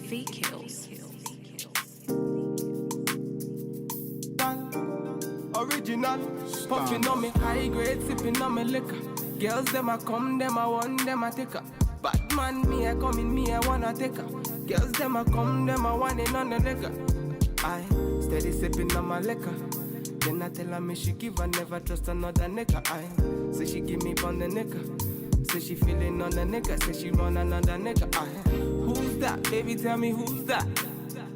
Feet kills. Original, puffing on me high grade, sipping on me liquor. Girls them a come, them a want, them a take her. Bad man, me a come in, me a wanna take her. Girls them a come, them a want it on the liquor. I steady sipping on my liquor. Then I tell her me she give her, never trust another nigga. I say she give me on the nigga. Say she feeling on the nigga. Say she run another nigga. I who's that? Baby, tell me who's that?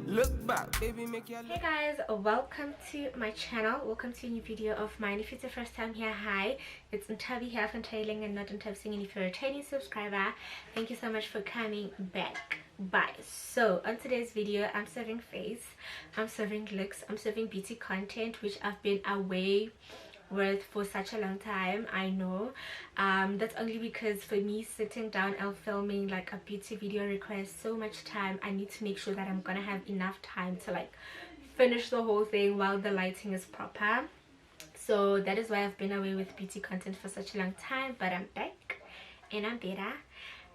Look back, baby, make your Hey guys, welcome to my channel. Welcome to a new video of mine. If it's your first time here, hi, it's Nthabi here from Thailand and not Nthabi singing. If you're a returning subscriber, thank you so much for coming back. Bye. So on today's video, I'm serving face, I'm serving looks, I'm serving beauty content, which I've been away with for such a long time. I know that's only because for me sitting down and filming like a beauty video requires so much time. I need to make sure that I'm gonna have enough time to like finish the whole thing while the lighting is proper. So that is why I've been away with beauty content for such a long time, but I'm back and I'm better,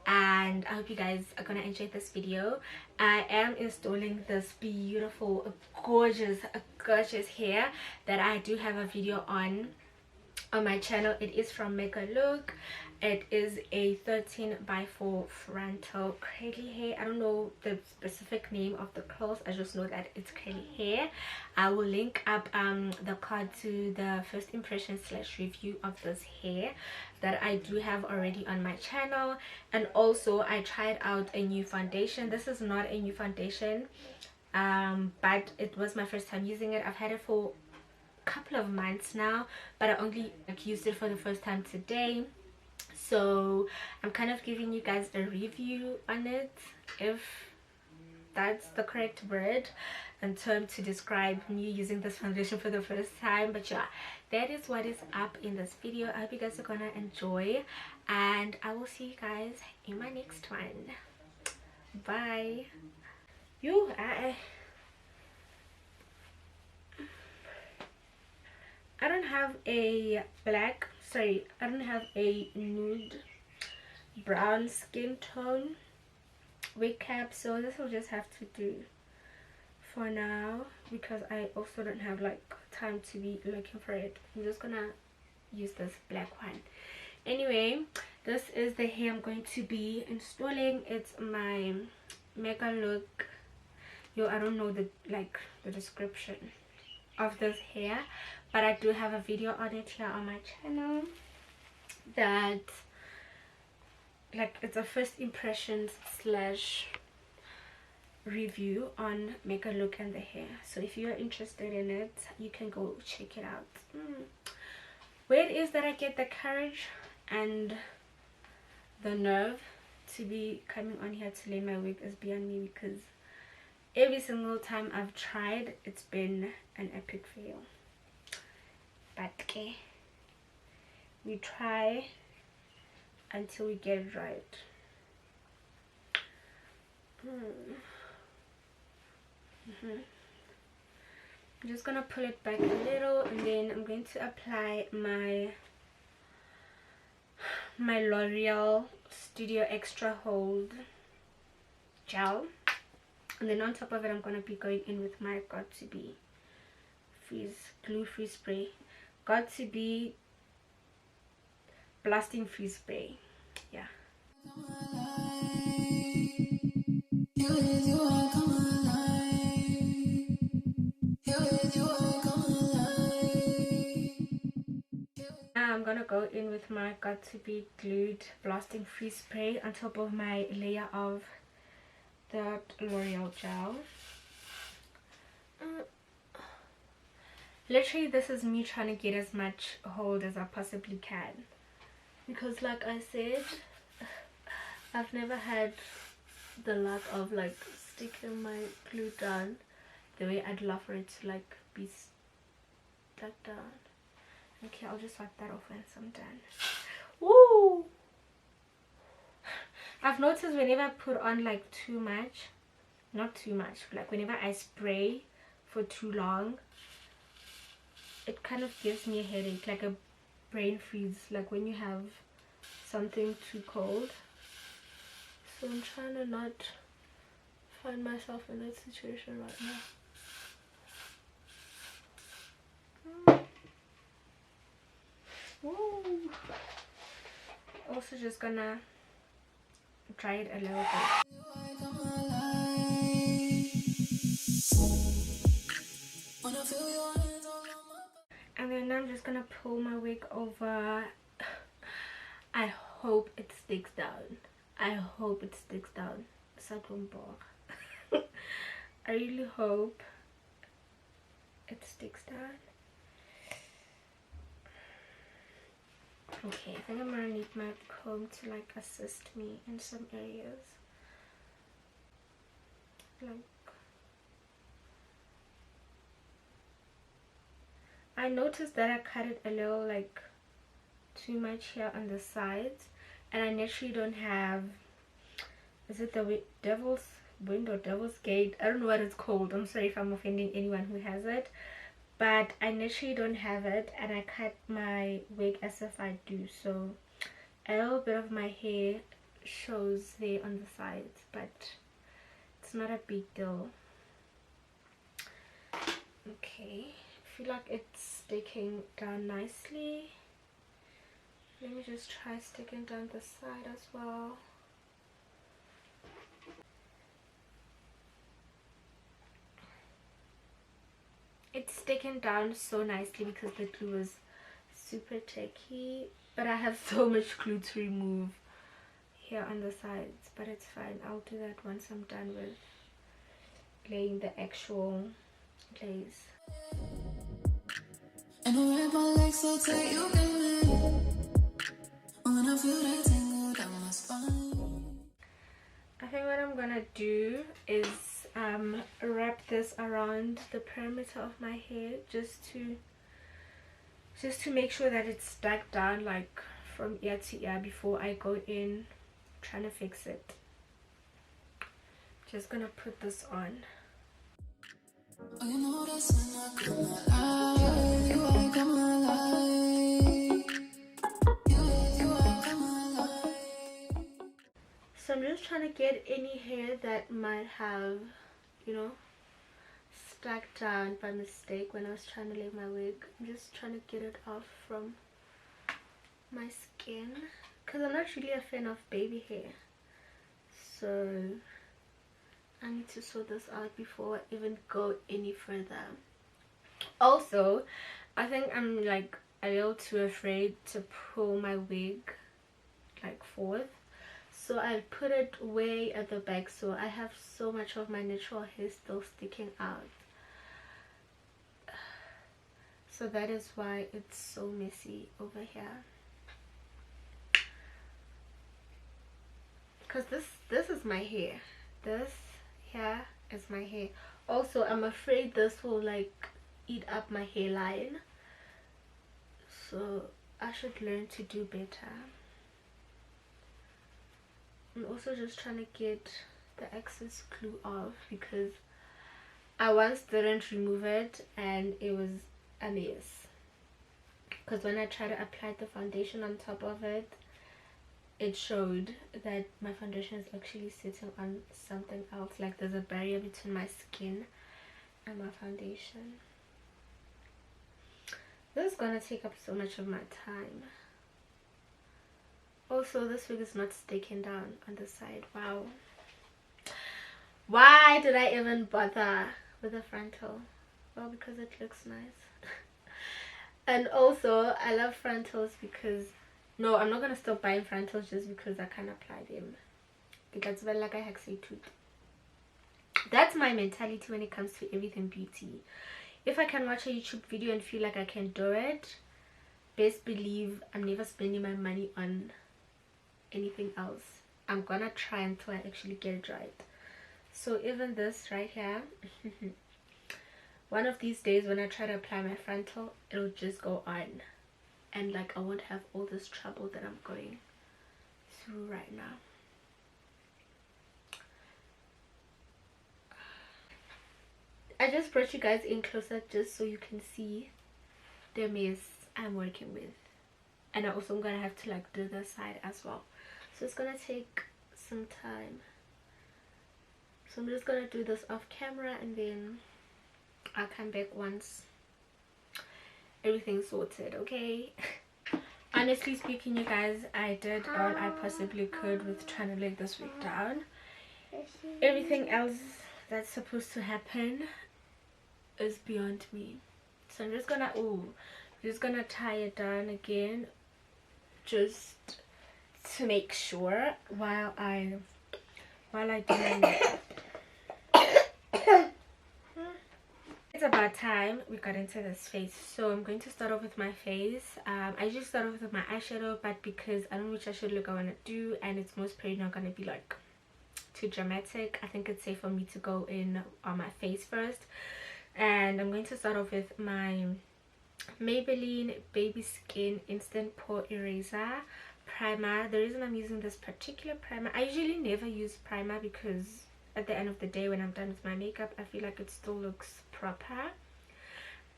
and I hope you guys are gonna enjoy this video. I am installing this beautiful gorgeous hair that I do have a video on my channel. It is from MEGALook. It is a 13x4 frontal curly hair. I don't know the specific name of the curls, I just know that it's curly hair. I will link up the card to the first impression / review of this hair that I do have already on my channel. And also I tried out a new foundation. This is not a new foundation, but it was my first time using it. I've had it for a couple of months now, but I only used it for the first time today. So I'm kind of giving you guys a review on it, if that's the correct word and term to describe me using this foundation for the first time. But yeah, that is what is up in this video. I hope you guys are gonna enjoy, and I will see you guys in my next one. Bye. I don't have a black, sorry, I don't have a nude brown skin tone wig cap, so this will just have to do for now because I also don't have like time to be looking for it. I'm just gonna use this black one. Anyway, this is the hair I'm going to be installing. It's my MEGALook. I don't know the description of this hair, but I do have a video on it here on my channel that it's a first impressions / review on MEGALook and the hair. So if you're interested in it, you can go check it out. Where it is that I get the courage and the nerve to be coming on here to lay my wig is beyond me, because every single time I've tried, it's been an epic fail. But okay, we try until we get it right. I'm just gonna pull it back a little, and then I'm going to apply my L'Oreal Studio Extra Hold gel, and then on top of it I'm gonna be going in with my Got To Be glue free spray, Got To Be blasting free spray. Yeah. Now I'm gonna go in with my Got To Be glued blasting free spray on top of my layer of that L'Oreal gel. Literally, this is me trying to get as much hold as I possibly can, because like I said, I've never had the luck of like sticking my glue down the way I'd love for it to like be stuck down. Okay, I'll just wipe that off once I'm done. Woo! I've noticed whenever I put on like too much, not too much, like whenever I spray for too long, it kind of gives me a headache, like a brain freeze, like when you have something too cold. So I'm trying to not find myself in that situation right now. Woo. Also just gonna dry it a little bit. And then I'm just gonna pull my wig over. I hope it sticks down. I hope it sticks down. I really hope it sticks down. Okay, I think I'm gonna need my comb to like assist me in some areas. Like, I noticed that I cut it a little like too much here on the sides, and I naturally don't have, is it the devil's wind or devil's gate? I don't know what it's called. I'm sorry if I'm offending anyone who has it, but I naturally don't have it, and I cut my wig as if I do, so a little bit of my hair shows there on the sides, but it's not a big deal. Okay, I feel like it's sticking down nicely. Let me just try sticking down the side as well. It's sticking down so nicely because the glue is super tricky, but I have so much glue to remove here on the sides, but it's fine. I'll do that once I'm done with laying the actual glaze. And I wear my legs so tight you can live. When I feel that tingle down my spine. I think what I'm gonna do is wrap this around the perimeter of my hair just to make sure that it's stuck down like from ear to ear before I go in trying to fix it. Just gonna put this on. Oh, you know that's when I come alive. You ain't come alive. You ain't come alive. So I'm just trying to get any hair that might have, you know, stuck down by mistake when I was trying to lay my wig. I'm just trying to get it off from my skin because I'm not really a fan of baby hair, so I need to sort this out before I even go any further. Also, I think I'm like a little too afraid to pull my wig like forth, so I put it way at the back, so I have so much of my natural hair still sticking out. So that is why it's so messy over here, because this is my hair. This here is my hair. Also, I'm afraid this will like eat up my hairline, so I should learn to do better. I'm also just trying to get the excess glue off because I once didn't remove it and it was a mess, because when I tried to apply the foundation on top of it, it showed that my foundation is actually sitting on something else, like there's a barrier between my skin and my foundation. This is gonna take up so much of my time. Also, this wig is not sticking down on the side. Wow, why did I even bother with the frontal? Well, because it looks nice. And also I love frontals because, no, I'm not gonna stop buying frontals just because I can't apply them. Because well, like I say tooth. That's my mentality when it comes to everything beauty. If I can watch a YouTube video and feel like I can do it, best believe I'm never spending my money on anything else. I'm gonna try until I actually get it right. So even this right here, one of these days when I try to apply my frontal, it'll just go on, and like I won't have all this trouble that I'm going through right now. I just brought you guys in closer just so you can see the mess I'm working with, and I also am gonna have to like do this side as well, so it's gonna take some time. So I'm just gonna do this off camera and then I'll come back once everything's sorted, okay? Honestly speaking, you guys, I did all I possibly could with trying to lay this wig down. Everything else that's supposed to happen is beyond me. So I'm just gonna tie it down again, just to make sure while I do my makeup. It's about time we got into this face, so I'm going to start off with my face. I just start off with my eyeshadow, but because I don't know which eyeshadow look I want to do, and it's most probably not going to be like too dramatic, I think it's safe for me to go in on my face first. And I'm going to start off with my Maybelline Baby Skin Instant Pore Eraser primer. The reason I'm using this particular primer, I usually never use primer because at the end of the day when I'm done with my makeup, I feel like it still looks proper.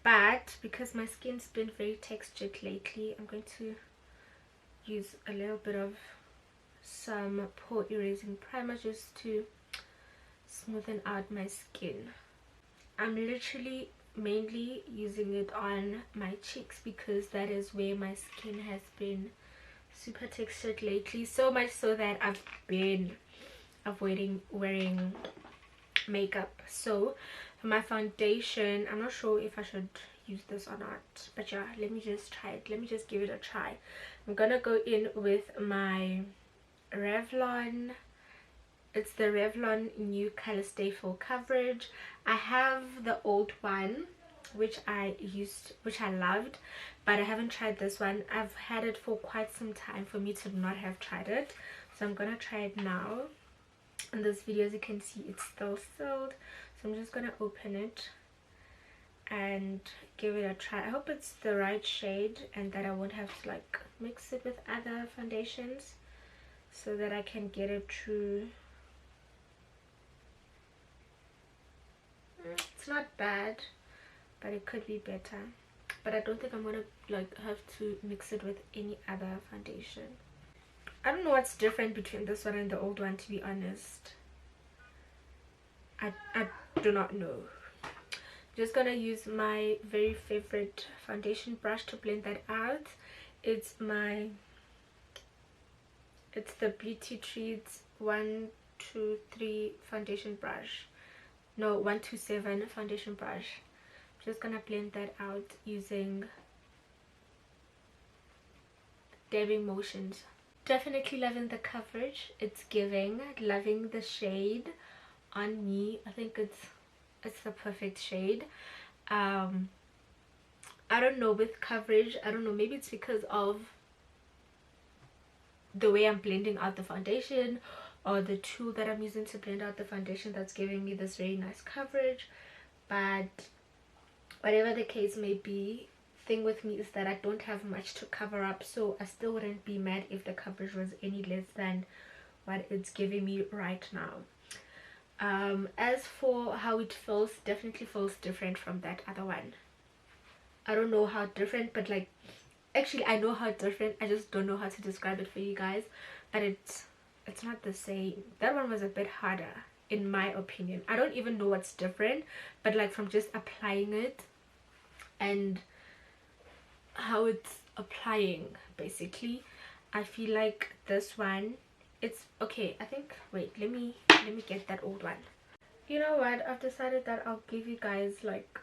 But because my skin's been very textured lately, I'm going to use a little bit of some pore erasing primer just to smoothen out my skin. I'm literally mainly using it on my cheeks because that is where my skin has been super textured lately, so much so that I've been avoiding wearing makeup. So for my foundation, I'm not sure if I should use this or not, but yeah, let me just try it. Let me just give it a try. I'm gonna go in with my Revlon. It's the Revlon New Color Stay Full Coverage. I have the old one which I loved, but I haven't tried this one. I've had it for quite some time for me to not have tried it, so I'm gonna try it now. In this video, as you can see, it's still sealed, so I'm just gonna open it and give it a try. I hope it's the right shade and that I won't have to like mix it with other foundations, so that I can get a true. It's not bad, but it could be better. But I don't think I'm gonna like have to mix it with any other foundation. I don't know what's different between this one and the old one, to be honest. I do not know. Just gonna use my very favorite foundation brush to blend that out. It's the Beauty Treats 123 foundation brush. No, 127 foundation brush. I'm just gonna blend that out using dabbing motions. Definitely loving the coverage it's giving, loving the shade on me. I think it's the perfect shade. I don't know, with coverage, I don't know, maybe it's because of the way I'm blending out the foundation or the tool that I'm using to blend out the foundation that's giving me this very nice coverage. But whatever the case may be, thing with me is that I don't have much to cover up, so I still wouldn't be mad if the coverage was any less than what it's giving me right now. As for how it feels, definitely feels different from that other one. I don't know how different, but like, actually I know how different, I just don't know how to describe it for you guys. But it's not the same. That one was a bit harder in my opinion. I don't even know what's different, but like from just applying it and how it's applying, basically, I feel like this one, it's okay. I think, wait, let me get that old one. You know what, I've decided that I'll give you guys like,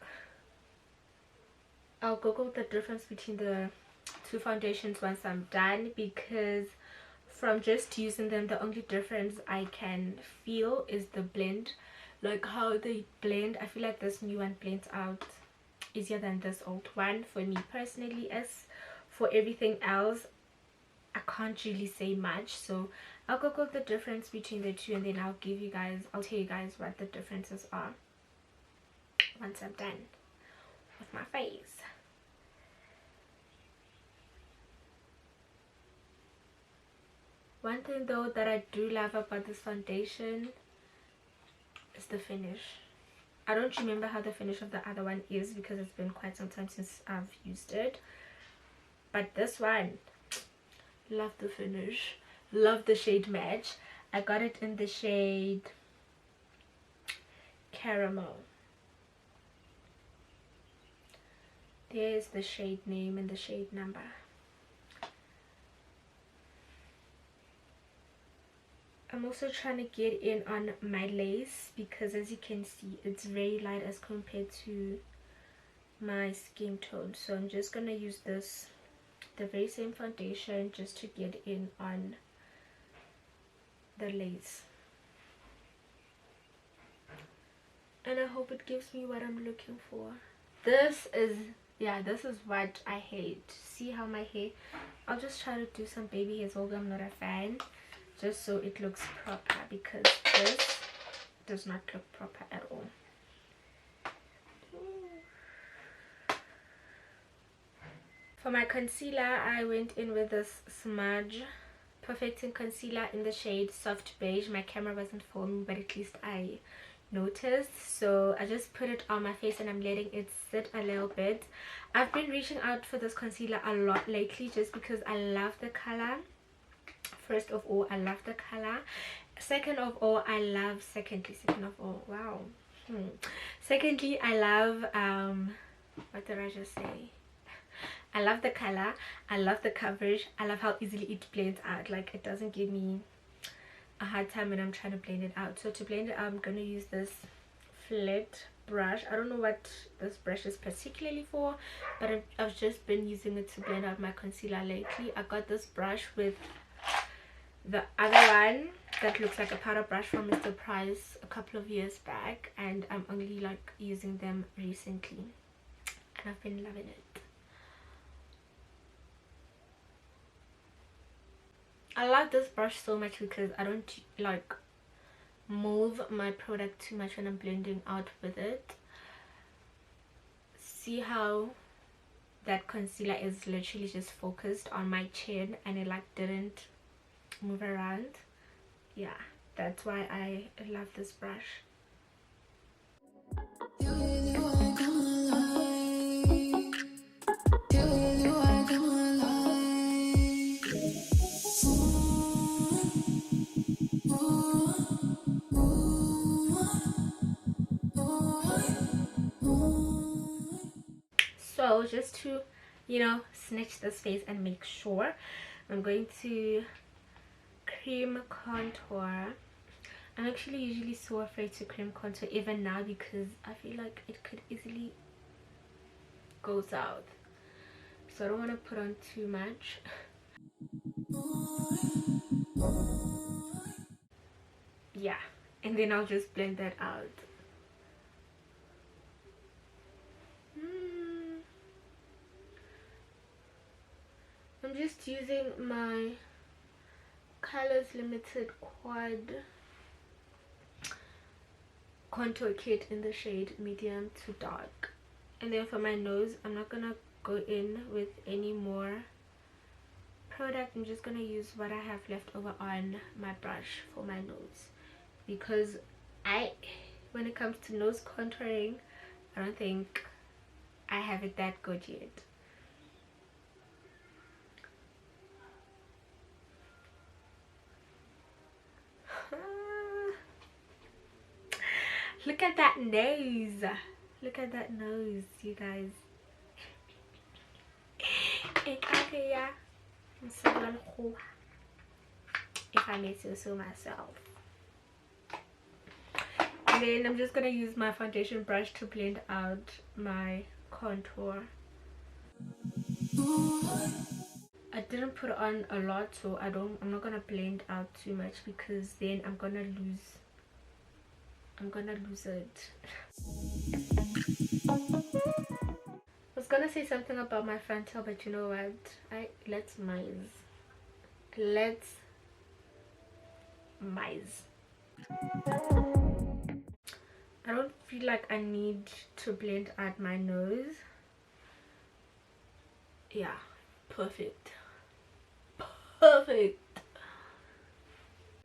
I'll Google the difference between the two foundations once I'm done, because from just using them, the only difference I can feel is the blend, like how they blend. I feel like this new one blends out easier than this old one for me personally. As for everything else, I can't really say much, so I'll Google the difference between the two and then I'll tell you guys what the differences are once I'm done with my face. One thing though that I do love about this foundation is the finish. I don't remember how the finish of the other one is because it's been quite some time since I've used it, but this one, love the finish, love the shade match. I got it in the shade Caramel. There's the shade name and the shade number. I'm also trying to get in on my lace because as you can see it's very light as compared to my skin tone. So I'm just gonna use this, the very same foundation, just to get in on the lace. And I hope it gives me what I'm looking for. This is, yeah, this is what I hate. See how my hair, I'll just try to do some baby hairs, although I'm not a fan, just so it looks proper, because this does not look proper at all. For my concealer, I went in with this Smudge Perfecting Concealer in the shade Soft Beige. My camera wasn't filming, but at least I noticed, so I just put it on my face and I'm letting it sit a little bit. I've been reaching out for this concealer a lot lately just because I love the color. First of all, I love the color. Secondly, I love what did I just say? I love the color, I love the coverage, I love how easily it blends out. Like, it doesn't give me a hard time when I'm trying to blend it out. So to blend it out, I'm going to use this flat brush. I don't know what this brush is particularly for, but I've just been using it to blend out my concealer lately. I got this brush with the other one that looks like a powder brush from Mr. Price a couple of years back, and I'm only like using them recently and I've been loving it. I like this brush so much because I don't like move my product too much when I'm blending out with it. See how that concealer is literally just focused on my chin and it like didn't move around. Yeah, that's why I love this brush. So just to, you know, snatch this face and make sure, I'm going to cream contour. I'm actually usually so afraid to cream contour even now because I feel like it could easily go south. So I don't want to put on too much. Yeah, and then I'll just blend that out. I'm just using my Colors Limited Quad contour kit in the shade medium to dark. And then for my nose, I'm not gonna go in with any more product. I'm just gonna use what I have left over on my brush for my nose, because when it comes to nose contouring, I don't think I have it that good yet. Look at that nose. Look at that nose, you guys. If I may say so myself. And then I'm just gonna use my foundation brush to blend out my contour. I didn't put on a lot, so I'm not gonna blend out too much because then I'm gonna lose it. I was gonna say something about my frontal, but you know what? Let's mize. I don't feel like I need to blend out my nose. Yeah, perfect.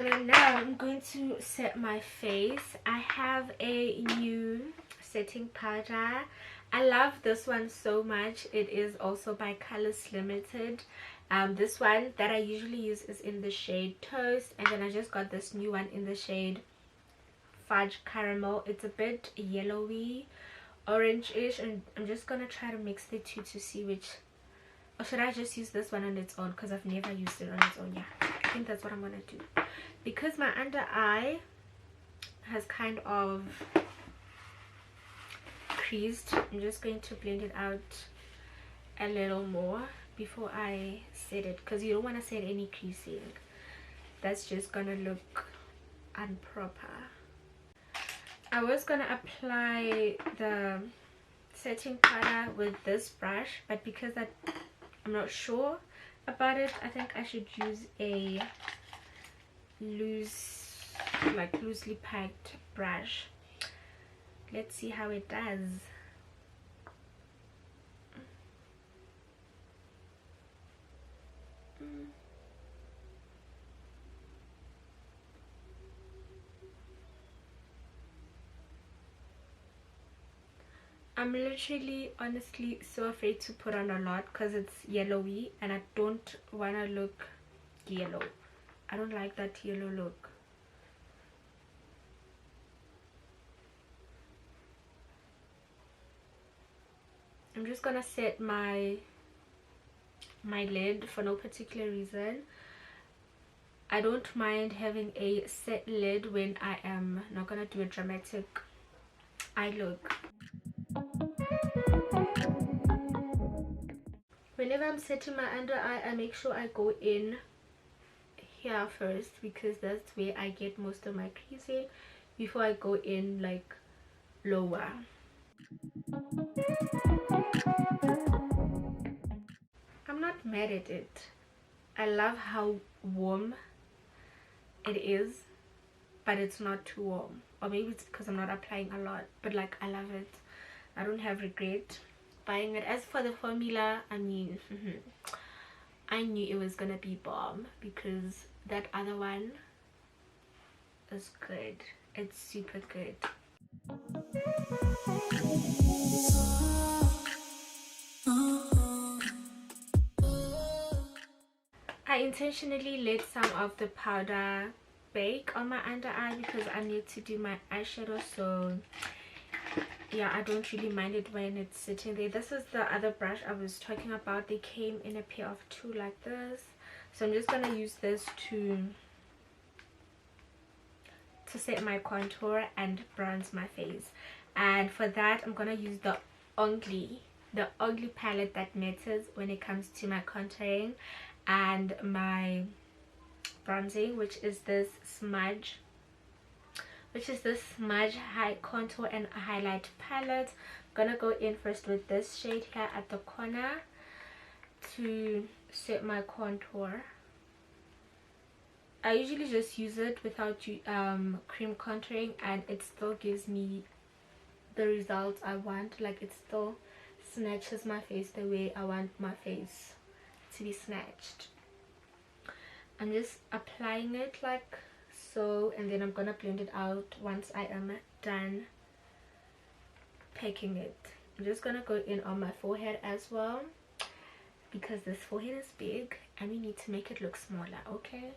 And now I'm going to set my face. I have a new setting powder. I love this one so much. It is also by Colors Limited. This one that I usually use is in the shade Toast, and then I just got this new one in the shade fudge caramel. It's a bit yellowy, orange-ish, and I'm just gonna try to mix the two to see which, or should I just use this one on its own, because I've never used it on its own. Yeah, I think that's what I'm gonna do, because my under eye has kind of creased. I'm just going to blend it out a little more before I set it, because you don't want to set any creasing. That's just gonna look improper. I was gonna apply the setting powder with this brush, but because I'm not sure about it, I think I should use a loosely packed brush. Let's see how it does. I'm literally, honestly, so afraid to put on a lot because it's yellowy and I don't want to look yellow. I don't like that yellow look. I'm just gonna set my lid for no particular reason. I don't mind having a set lid when I am not gonna do a dramatic eye look. Whenever I'm setting my under eye, I make sure I go in here first, because that's where I get most of my creasing before I go in like lower. I'm not mad at it. I love how warm it is, but it's not too warm, or maybe it's because I'm not applying a lot, but like I love it. I don't have regret buying it. As for the formula, I mean, I knew it was gonna be bomb, because that other one is good. It's super good. I intentionally let some of the powder bake on my under eye because I need to do my eyeshadow, so yeah, I don't really mind it when it's sitting there. This is the other brush I was talking about. They came in a pair of two like this, so I'm just gonna use this to set my contour and bronze my face. And for that, I'm gonna use the ugly palette that matters when it comes to my contouring and my bronzing, which is this smudge high contour and highlight palette. I'm gonna go in first with this shade here at the corner to set my contour. I usually just use it without cream contouring, and it still gives me the results I want. Like, it still snatches my face the way I want my face to be snatched. I'm just applying it like so, and then I'm gonna blend it out once I am done packing it. I'm just gonna go in on my forehead as well, because this forehead is big and we need to make it look smaller. Okay,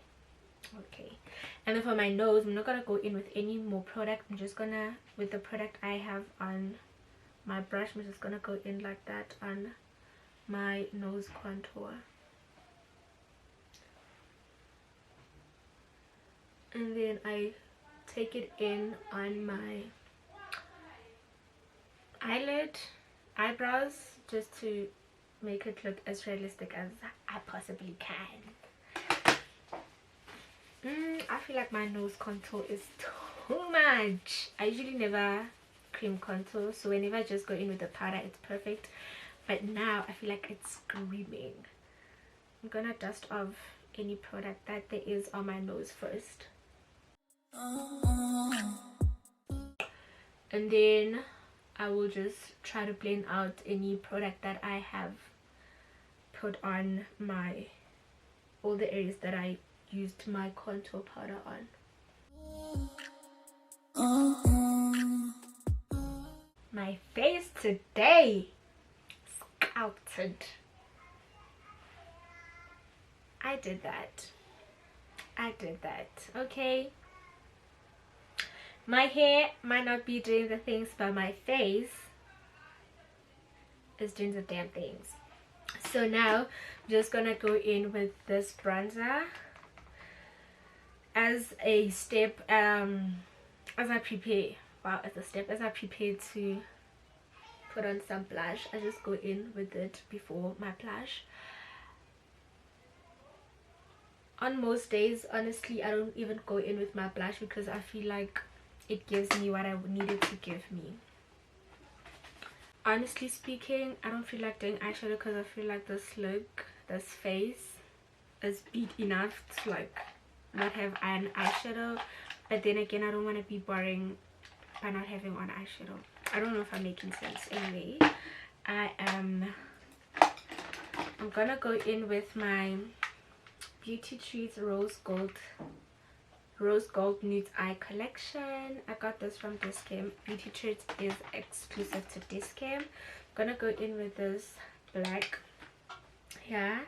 and then for my nose, I'm not gonna go in with any more product. I'm just gonna, with the product I have on my brush, I'm just gonna go in like that on my nose contour. And then I take it in on my eyebrows, just to make it look as realistic as I possibly can. I feel like my nose contour is too much. I usually never cream contour, so whenever I just go in with the powder, it's perfect. But now I feel like it's screaming. I'm gonna dust off any product that there is on my nose first. And then I will just try to blend out any product that I have put on all the areas that I used my contour powder on. My face today, sculpted. I did that. Okay. My hair might not be doing the things, but my face is doing the damn things. So now I'm just gonna go in with this bronzer as a step, as I prepare to put on some blush. I just go in with it before my blush. On most days, honestly, I don't even go in with my blush because I feel like it gives me what I needed to give me. Honestly speaking, I don't feel like doing eyeshadow because I feel like this look, this face is beat enough to like not have an eyeshadow. But then again, I don't want to be boring by not having on eyeshadow. I don't know if I'm making sense. Anyway, I'm gonna go in with my Beauty Treats Rose Gold Nude Eye collection. I got this from Discam. Beauty Treats is exclusive to Discam. I'm gonna go in with this black here.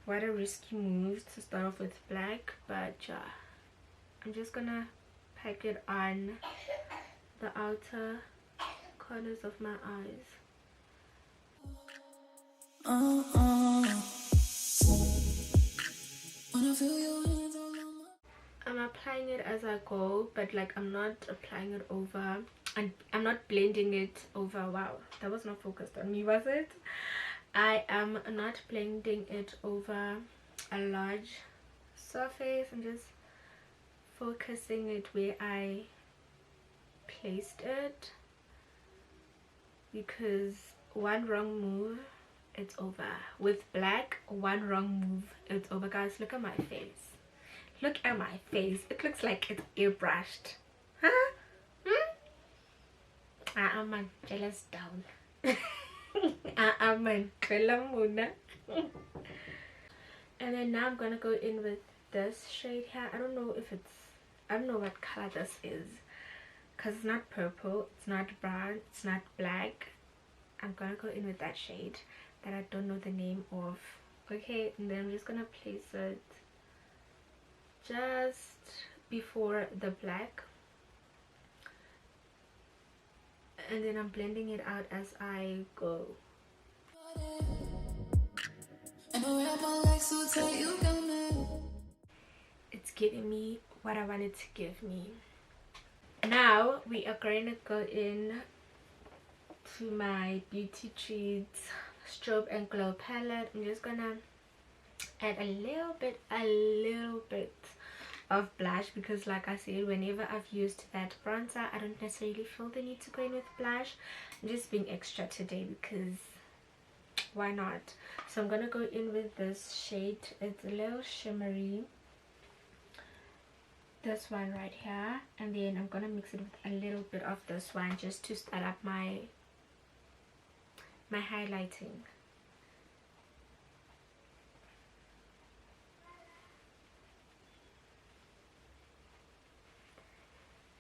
What a risky move to start off with black, but yeah, I'm just gonna pack it on the outer corners of my eyes. I'm applying it as I go, but like I'm not applying it over, and I'm not blending it over. Wow, that was not focused on me, was it? I am not blending it over a large surface. I'm just focusing it where I placed it, because one wrong move, it's over. With black, one wrong move, it's over. Guys, look at my face. Look at my face. It looks like it's airbrushed. Huh? I'm a jealous down. I'm a Muna. And then now I'm gonna go in with this shade here. I don't know what color this is, because it's not purple, it's not brown, it's not black. I'm gonna go in with that shade that I don't know the name of. Okay, and then I'm just gonna place it just before the black, and then I'm blending it out as I go. It's giving me what I wanted to give me. Now we are going to go in to my Beauty Treats Strobe and Glow palette. I'm just gonna add a little bit of blush, because like I said, whenever I've used that bronzer, I don't necessarily feel the need to go in with blush. I'm just being extra today because why not? So I'm gonna go in with this shade. It's a little shimmery, this one right here, and then I'm gonna mix it with a little bit of this one just to start up my highlighting.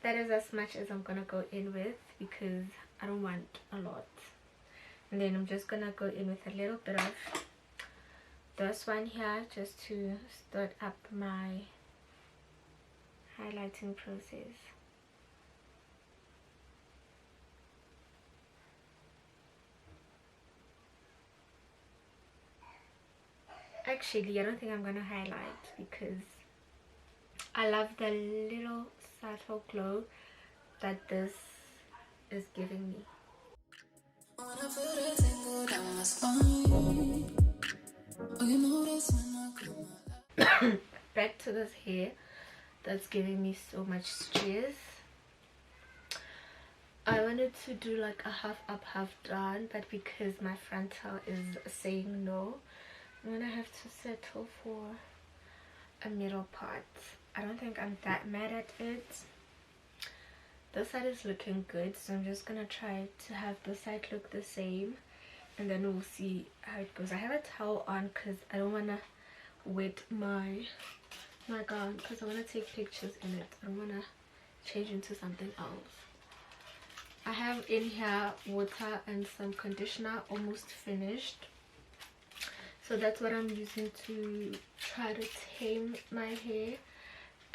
That is as much as I'm gonna go in with, because I don't want a lot. And then I'm just gonna go in with a little bit of this one here just to start up my highlighting process. Actually, I don't think I'm gonna highlight, because I love the little subtle glow that this is giving me. Back to this hair that's giving me so much stress. I wanted to do like a half up, half down, but because my frontal is saying no, I'm gonna have to settle for a middle part. I don't think I'm that mad at it. This side is looking good, so I'm just gonna try to have this side look the same, and then we'll see how it goes. I have a towel on because I don't want to wet my gown, because I want to take pictures in it. I don't want to change into something else. I have in here water and some conditioner, almost finished. So that's what I'm using to try to tame my hair.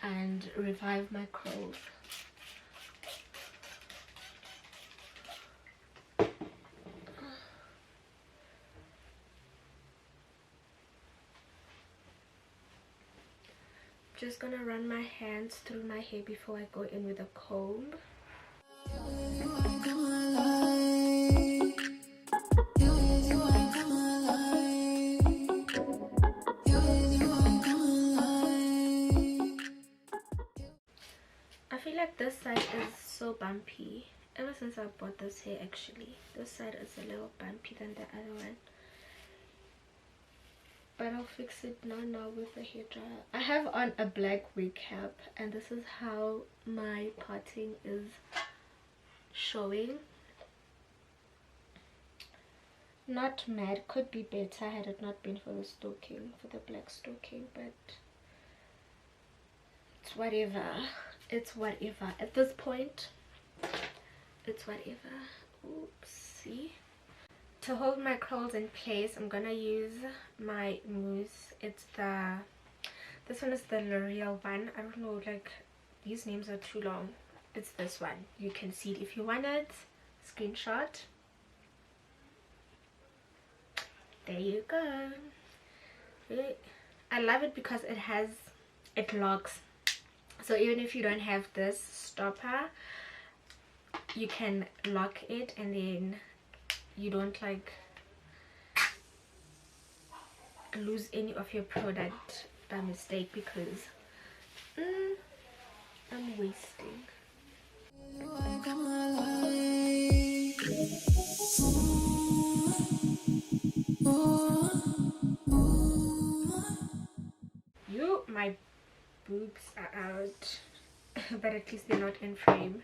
and revive my curls. Just gonna run my hands through my hair before I go in with a comb. I feel like this side is so bumpy. Ever since I bought this hair, actually, this side is a little bumpy than the other one. But I'll fix it now with the hairdryer. I have on a black wig cap, and this is how my parting is showing. Not mad, could be better had it not been for the stoking, for the black stoking, but it's whatever. It's whatever at this point. It's whatever. Oopsie. To hold my curls in place, I'm gonna use my mousse. It's this one is the L'Oreal one. I don't know, like, these names are too long. It's this one. You can see it if you want it. Screenshot. There you go. I love it because it locks. So even if you don't have this stopper, you can lock it, and then you don't like lose any of your product by mistake, because I'm wasting. My boobs are out, but at least they're not in frame.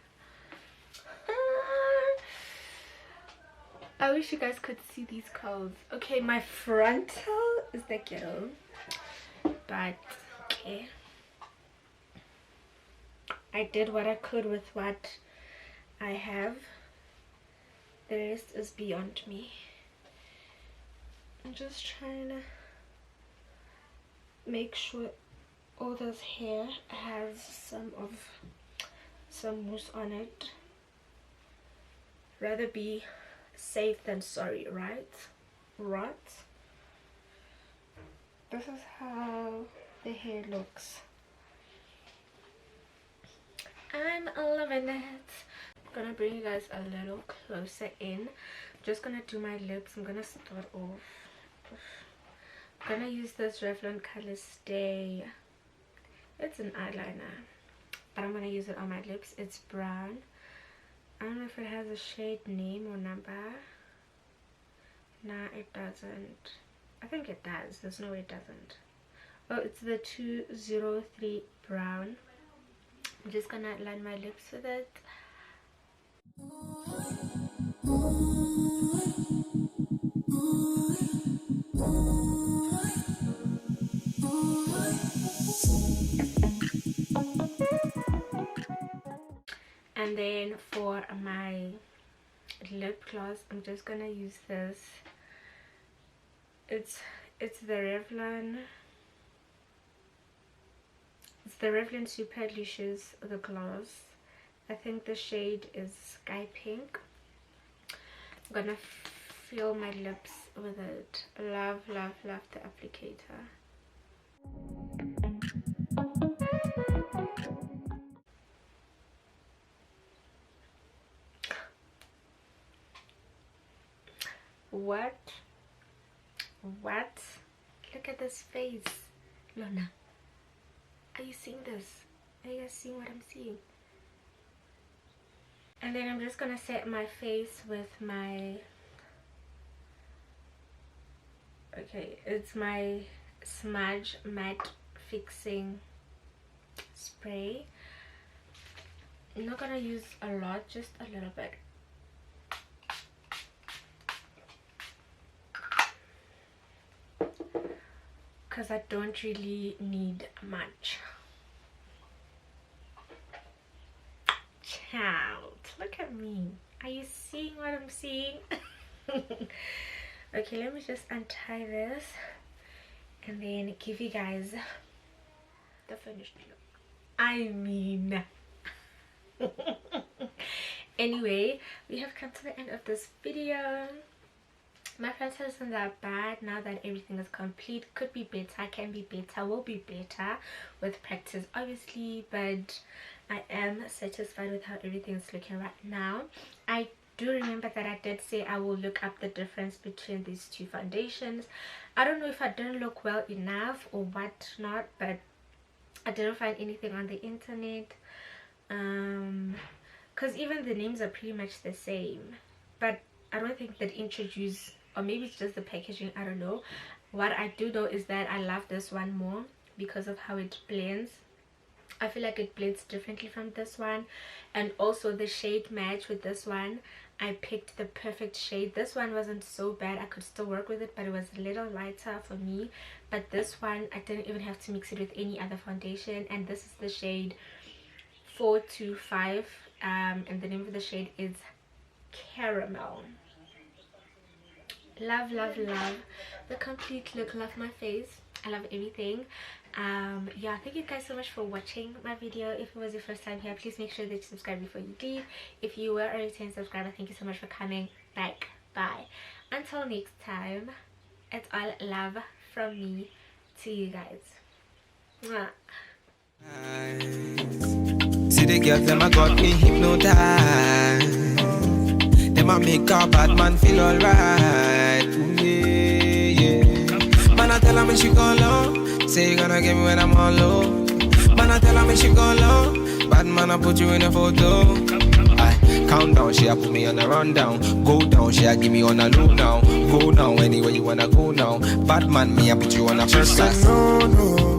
I wish you guys could see these curls. Okay, my frontal is the ghetto, but okay, I did what I could with what I have. The rest is beyond me. I'm just trying to make sure all this hair has some mousse on it. Rather be safe than sorry, right? This is how the hair looks. I'm loving it. I'm gonna bring you guys a little closer in. I'm just gonna do my lips. I'm gonna start off. I'm gonna use this Revlon Color Stay. It's an eyeliner, but I'm gonna use it on my lips. It's brown. I don't know if it has a shade name or number. Nah, it doesn't. I think it does. There's no way it doesn't. Oh, it's the 203 brown. I'm just gonna line my lips with it. And then for my lip gloss, I'm just gonna use this. It's the Revlon. It's the Revlon Super Licious, the gloss. I think the shade is Sky Pink. I'm gonna fill my lips with it. Love the applicator. What? Look at this face, Lona. Are you seeing this? Are you guys seeing what I'm seeing? And then I'm just gonna set my face with my, okay, it's my Smudge Matte Fixing Spray. I'm not gonna use a lot, just a little bit. Because I don't really need much. Child, look at me. Are you seeing what I'm seeing? Okay, let me just untie this and then give you guys the finished look. I mean. Anyway, we have come to the end of this video. My first hair isn't that bad now that everything is complete. Could be better, can be better, will be better with practice obviously, but I am satisfied with how everything is looking right now. I do remember that I did say I will look up the difference between these two foundations. I don't know if I didn't look well enough or what not, but I didn't find anything on the internet, because even the names are pretty much the same, but I don't think that introduce, or maybe it's just the packaging, I don't know. What I do know is that I love this one more because of how it blends. I feel like it blends differently from this one, and also the shade match with this one. I picked the perfect shade. This one wasn't so bad, I could still work with it, but it was a little lighter for me. But this one I didn't even have to mix it with any other foundation, and this is the shade 425, and the name of the shade is Caramel. Love, love, love the complete look. Love my face, I love everything. Yeah, thank you guys so much for watching my video. If it was your first time here, please make sure that you subscribe before you leave. If you were a returning subscriber, thank you so much for coming back. Bye. Until next time, it's all love from me to you guys. Mwah. See the girls, them I got me hypnotized. Them I make a bad man feel alright. Yeah, yeah. Man, I tell her when she go low, say you gonna get me when I'm all low. Man, I tell her when she go low, bad man, I put you in a photo. I count down, she a put me on a rundown. Go down, she a give me on a low now. Go now, anywhere you wanna go now. Bad man, me I put you on a first class. No, no.